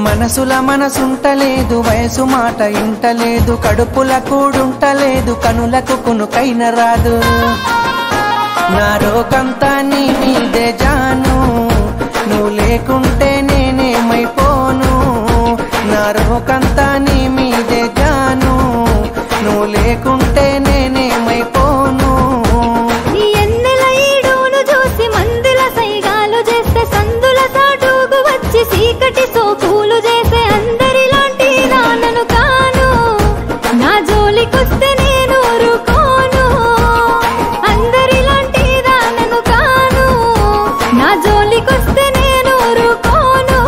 మనసుల మనసుంటలేదు, వయసు మాట ఇంటలేదు, కడుపుల కూడుంటలేదు, కనులకు కునుకైన రాదు. నా రోకంతా నీ మీదే జాను, నువ్వు లేకుంటే నేనేమైపోను. నా రోకంతా నీ మీదే జాను, నువ్వు లేకుంటే నేనేమైపోను. నీ ఎన్నెల ఈడును చూసి మందుల సైగాలు చేస్తే సందుల సాటుకు వచ్చి సీకటి సోకులు చేసే అందరిలాంటి నాన్నను కాను. నా జోలికొస్తే నేను ఊరుకోను, అందరిలాంటి నాన్నను కాను. నా జోలికొస్తే నేను ఊరుకోను.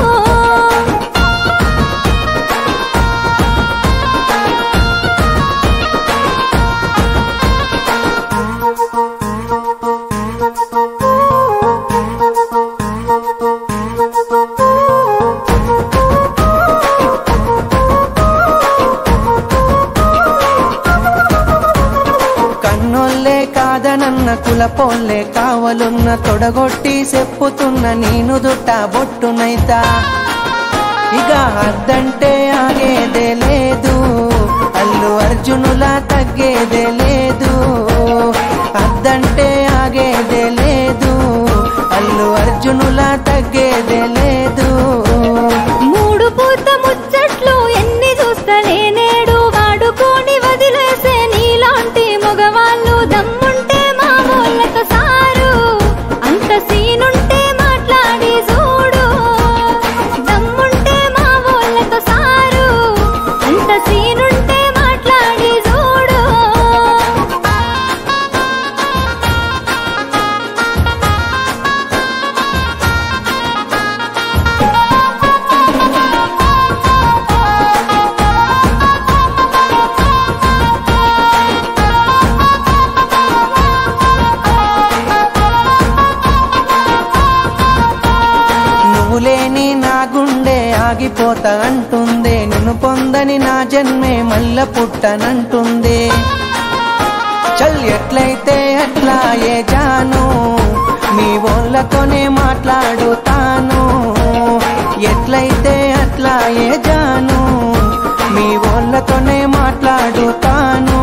కన్నోళ్ళే కాదనన్న కులపోళ్ళే కావలున్న తొడగొట్టి చెప్పుతున్న నేను దుట్ట బొట్టునైతా. ఇక అద్దంటే ఆగేదే లేదు, అల్లు అర్జునులా తగ్గేదే లేదు. అద్దంటే ఆగేదే లేదు, అల్లు అర్జునులా తగ్గేదే లేదు. మూడు పూత ముచ్చట్లు ఎన్ని చూస్తలే నేడు, వాడుకొని వదిలేసే నీలాంటి మగవాళ్ళు దమ్ముంటే మా వాళ్ళతో సారు. అంత సీనుంటే మాట్లాడి చూడు, దమ్ముంటే మా వాళ్ళతో సారు. అంత సీనుంటే మాట్లాడి చూడు. నువ్వు లేని నా గుండె ఆగిపోతా అంటుంది, నిన్ను పొందని నా జన్మే మల్ల పుట్టనంటుంది. చల్ ఎట్లయితే అట్లా ఏ జాను, మీ వాళ్ళతోనే మాట్లాడుతాను. ఎట్లయితే అట్లా ఏ జాను, మీ వాళ్ళతోనే మాట్లాడుతాను.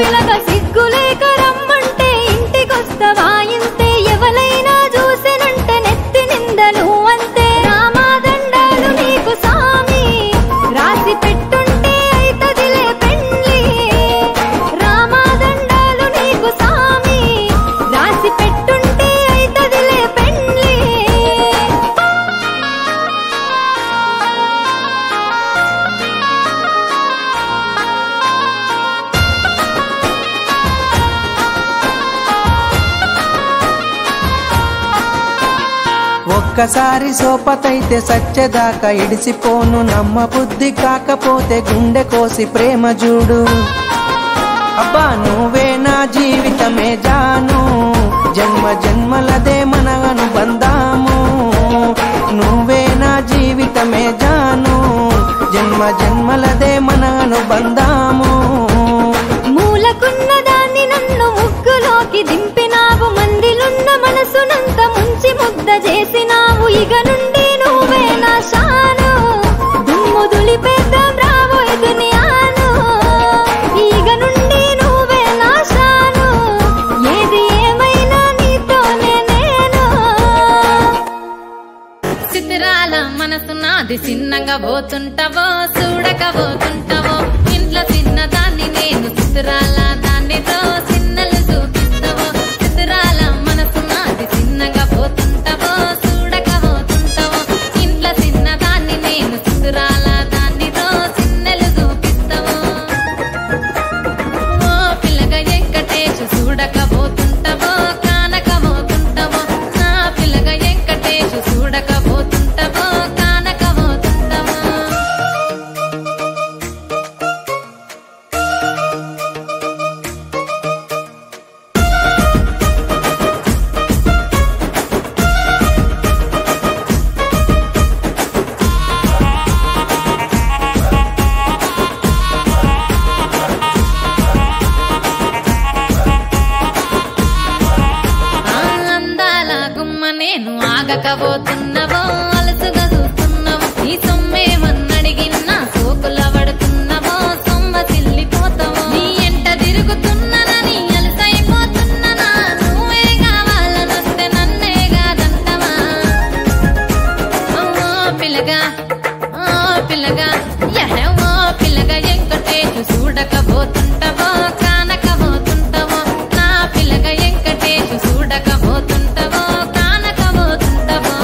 పిలక సిగ్గులేక రమ్మంటే ఇంటికొస్తవా ఇంతే, ఎవలైనా చూసినంటే నెత్తి నిందలు అంతే. రామాదండాలు నీకు సామి, రాసి పెట్టుంటే అయితదిలే పెండ్లి. రామాదండాలు నీకు సామి, రాసి పెట్టుంటే అయితదిలే పెండ్లి. ఒక్కసారి సోపతైతే సచ్చేదాకా ఇడిసిపోను, నమ్మ బుద్ధి కాకపోతే గుండె కోసి ప్రేమ చూడు. అబ్బా నువ్వే నా జీవితమే జాను, జన్మ జన్మలదే మన అనుబంధాము. నువ్వే నా జీవితమే జాను, జన్మ జన్మలదే మన అనుబంధాము. మూలకున్న దాన్ని నన్ను ముగ్గులోకి దింపినావు, మందిలున్న మనసునంత ముంచి ముద్ద చేసినావు. ఇక నుండి నువ్వే నా షాను, దుమ్ము దులిపేద్దాం రాబోయే దునియాను. ఇక నుండి నువ్వే నా షాను, ఏది ఏమైనా నీతోనే నేను. చిత్రాల మనసు నాది, చిన్నగా పోతుంటావో చూడకపోతుంటావో. ఇంట్లో చిన్న దాన్ని నేను, చిత్రాల దాన్నితో చిన్నలు చూపిస్తావో. చిత్రాల మనసు నాది, చిన్నగా పోతుంటావో చూడకపోతుంటావో. ఇంట్లో చిన్న దాన్ని నేను, చిత్రాల దాన్నితో చిన్నలు చూపిస్తావో. ఓ పిల్లగా వెంకటేశు చూడకపోతుంటావో కానకపోతుంటావో. నా పిల్లగా వెంకటేశు చూడకపోతుంటావో కానకపోతుంటావో. నేను ఆగకపోతున్నవో అలసుగా చూస్తున్నావో ఈ సొమ్మేమన్నడిగిన్నా సోకుల పడుతున్నవో సొమ్మ సిల్లిపోతావో నీ ఎంట తిరుగుతున్నానని అలసైపోతున్నానా నువ్వే కావాలనొస్తే నన్నే కాదంటవా ఓ పిల్లగా పిల్లగా ఓ పిల్లగా వెంకటేశు చూడకపోతుంటవో కానకపోతుంటవో నా పిల్లగా వెంకటేశు చూడకపోతుంటవో కానకపోతుంటవో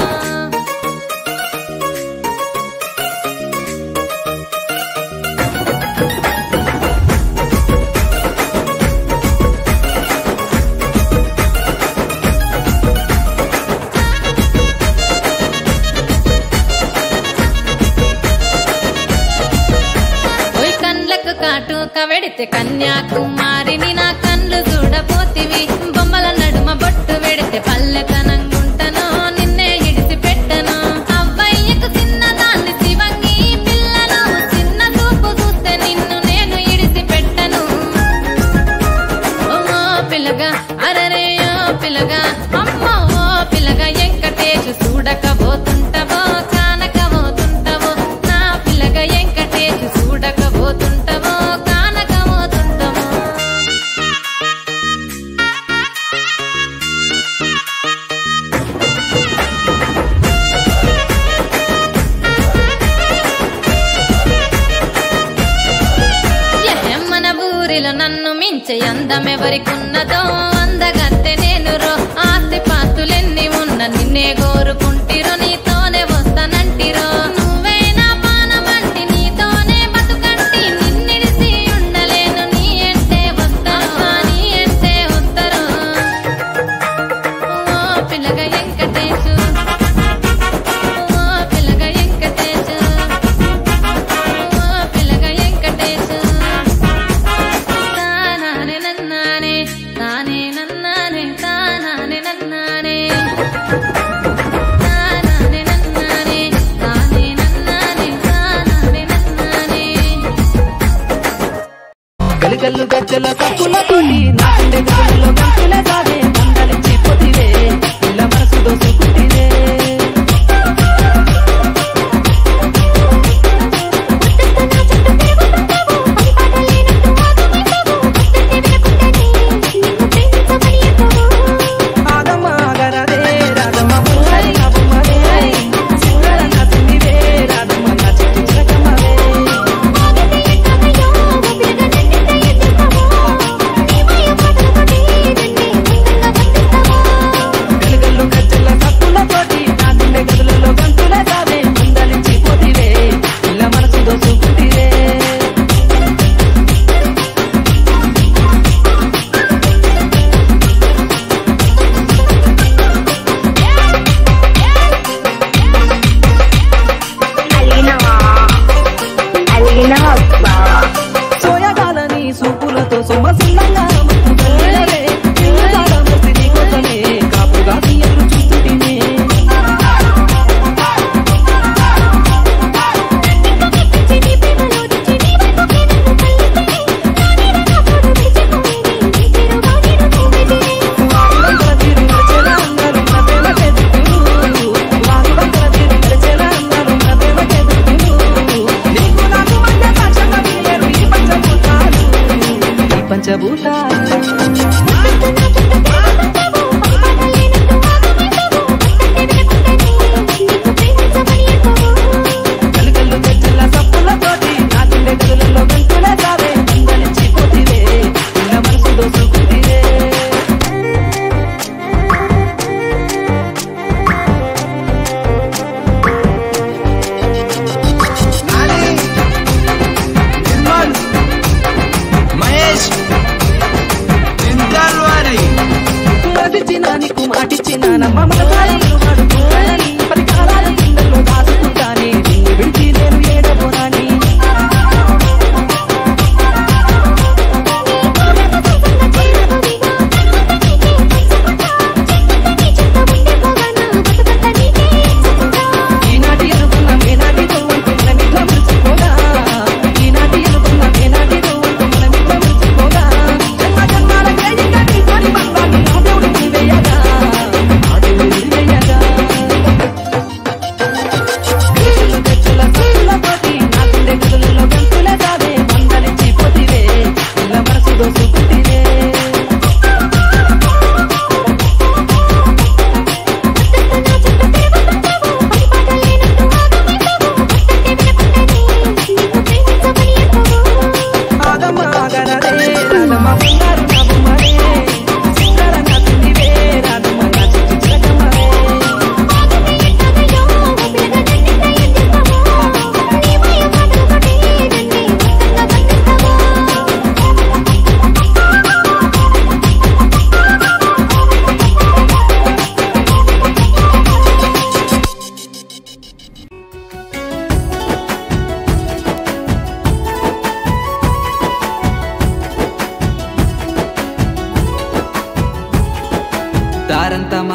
కాటుక వెడితే కన్యాకుమారిని నా కళ్ళు చూడపోతివి బొమ్మల నడుమ బొట్టు వెడితే పల్లెతనంగుంటను నిన్నే ఇడిసి పెట్టను అవ్వయ్యకు చిన్నదాన్ని శివంగి పిల్లను చిన్న చూపు చూస్తే నిన్ను నేను ఇడిసి పెట్టను ఓ పిల్లగా అరరే ఓ పిల్లగా అమ్మ ఓ పిల్లగా వెంకటేశు చూడకపోతుంటవో కానకపోతుంటవో నా పిల్లగా వెంకటేశు చూడకపోతుంటవో నన్ను మించే అందమెవరికున్నదో అందగత్తె నేను రో ఆస్తి పాస్తులెన్ని ఉన్న నిన్నే కోరుకుంటిరో నీతోనే వస్తానంటిరో నువ్వే నా పానమంటి నీతోనే బతుకంటి నిన్నిడిసి ఉండలేను నీ అంటే వస్తాను నీ అంటే వస్తారో ఓ పిల్లగా వెంకటేశు ఓ పిల్లగా వెంకటేశు ఓ పిల్లగా వెంకటేశు గలిగల్లు గజ్జల తప్పులతోటి నా గుండె గదులలో గంతుల సాగే మందలించిపోతివే పిల్ల మనసు దోసుకుంటివే సోయగాలని సూపులతో సొమ్మసుల్లంగా కోసమే కాపుగా తీయలు చూస్తుంటే గలిగల్లు గజ్జల తప్పులతోటి నా గుండె గదులలో గంతుల సాగే మందలించిపోతివే పిల్ల మనసు దోసుకుంటివే మహేష్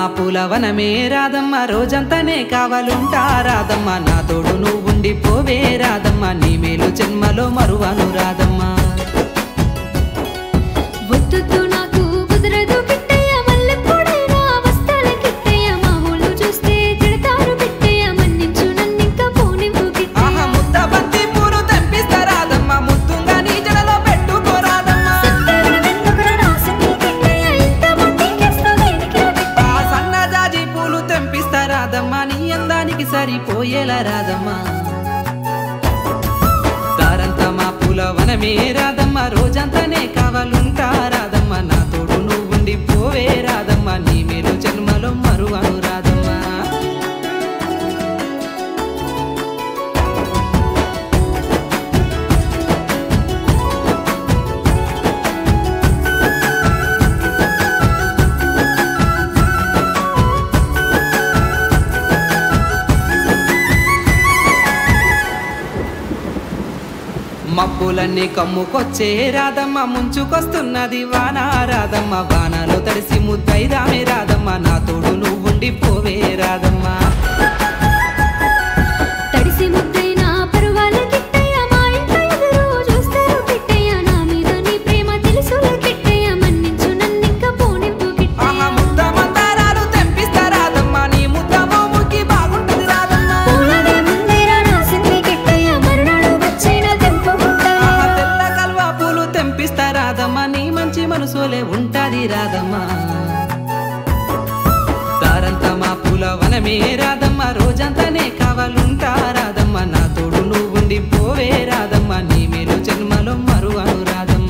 మా పూల వనమే రాధమ్మ రోజంతానే కావాలుంటా రాధమ్మ నా తోడు నువ్వు ఉండిపోవే రాధమ్మ నీ మేలు జన్మలో మరువను రాధమ్మ వద్దు నాకు కుదరదు కిట్టయ్య మల్లెపూడైనా వస్తాల కిట్టయ్య మా ఊళ్ళు చూస్తే తిడతారు కిట్టయ్య మన్నించు నన్నింకా పోనివ్వు కిట్టయ్య ఆహా ముద్ద బంతి పూలు తెంపిస్తా రాధమ్మ ముద్దుగా నీ జడలో పెట్టుకో రాధమ్మ ఆ సన్నజాజి పూలు తెంపిస్తా రాధమ్మ నీ అందానికి సరిపోయేలా రాధమ్మ దారంతా మా పూల వనమే రాధమ్మ రోజంతానే కావాలుంటా రాధమ్మ నా తోడు నువ్వు ఉండిపోవే రాధమ్మ నీ మేలు జన్మలో మరువను రాధమ్మ మబ్బులన్నీ కమ్ముకొచ్చే రాధమ్మ ముంచుకొస్తున్నది వాన రాధమ్మ వానలో తడిసి ముద్దైదామే రాధమ్మ నా తోడు నువ్వు ఉండిపోవే రాధమ్మ తడిసి ముద్దైనా పరువాల కిట్టయ్య మా ఇంట ఎదురు చూస్తారు కిట్టయ్య నా మీద నీ ప్రేమ తెలుసులే కిట్టయ్య మన్నించు నన్నింకా పోనివ్వు కిట్టయ్య ఆహా ముద్ద మందారాలు తెంపిస్తా రాధమ్మ నీ ముద్ద మోముకి బాగుంటది రాధమ్మ పూలదే ముందేరా రాసింది కిట్టయ్య మరునాడు వచ్చైనా తెంపుకుంటా ఆహా తెల్ల కల్వా పూలు తెంపిస్తా రాధమ్మ నీ మంచి మనసులే ఉంటది రాధమ్మ దారంతా మా పూల వనమే రాధమ్మ రోజంతానే కావాలుంటా రాధమ్మ నా తోడు నువ్వు ఉండిపోవే రాధమ్మ నీ మేలు జన్మలో మరువను రాధమ్మ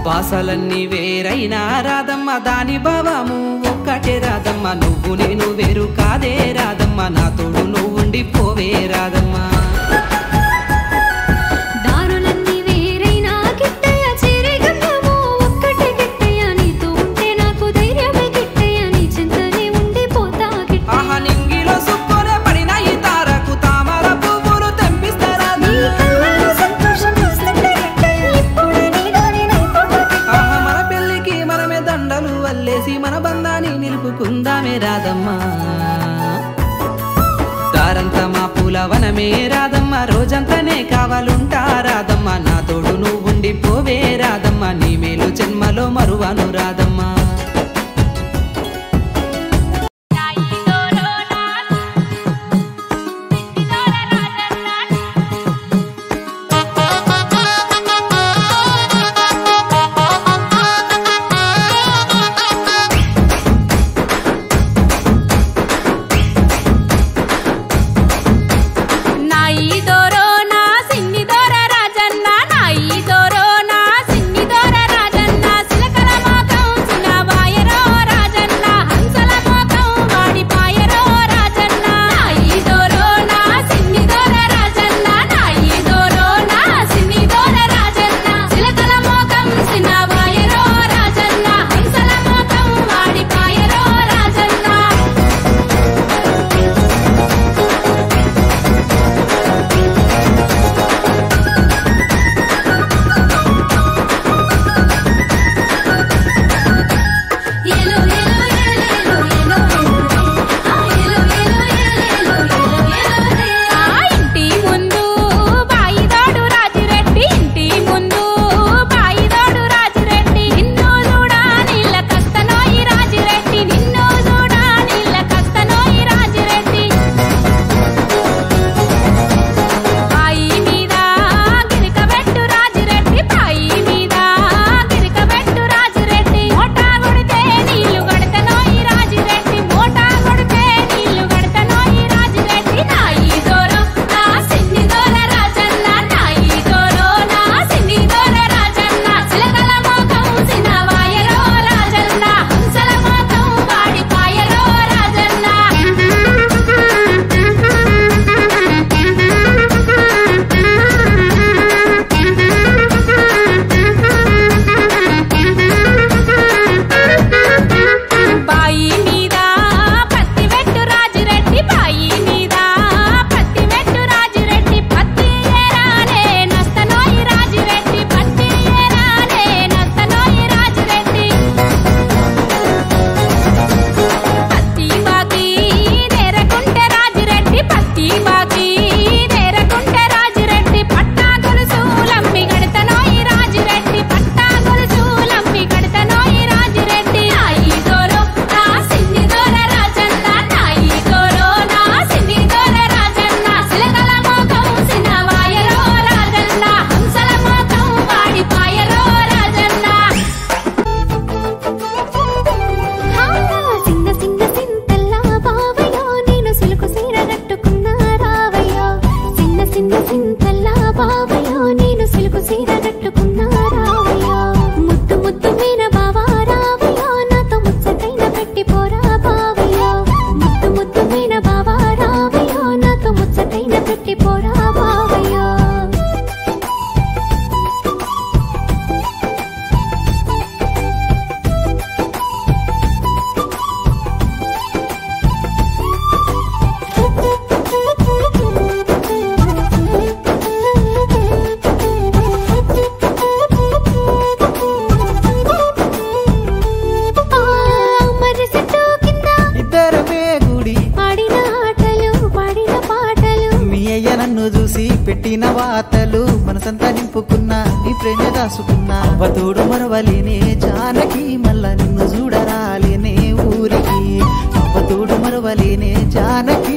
బాసలన్నీ వేరైనా రాధమ్మ దాని భావము ఒక్కటే రాధమ్మ నువ్వు నేను వేరు కాదే రాధమ్మ నా తోడు నువ్వు ఉండిపోవే రాధమ్మ దారులన్నీ వేరైనా కిట్టయ్య చేరే గమ్యము ఒక్కటే కిట్టయ్య నీతో ఉంటే నాకు ధైర్యమే కిట్టయ్య నీ చింతనే ఉండిపోతా కిట్టయ్య ఆహా నింగిలో సుక్కునే పడిన ఈ తారకు తామర పువ్వులు తెంపిస్తారా నీ కళ్ళలో సంతోషం వస్తుంది కిట్టయ్య ఇప్పుడే నీ దానినైపోతా కిట్టయ్య ఆహా మన పెళ్ళికి మనమే దండలు వల్లేసి మన బంధాన్ని నిలుపుకుందామే రాధమ్మ దారంతా మా పూల వనమే రాధమ్మ రోజంతానే కావాలుంటా రాధమ్మ నా తోడు నువ్వు ఉండిపోవే రాధమ్మ నీ మేలు జన్మలో మరువను రాధమ్మ నాయి దోరో నా సిన్ని దోర రాజన్న నాయి దోరో నా సిన్ని దోర రాజన్న సిలకల మాకం సినవా వాతలు మనసంతా నింపుకున్నా నీ ప్రేమే దాసుకున్నా అవతోడు మరవలేనే జానకి మళ్ళా నిన్ను చూడరాలేనే ఊరికి అవతోడు మరవలేనే జానకి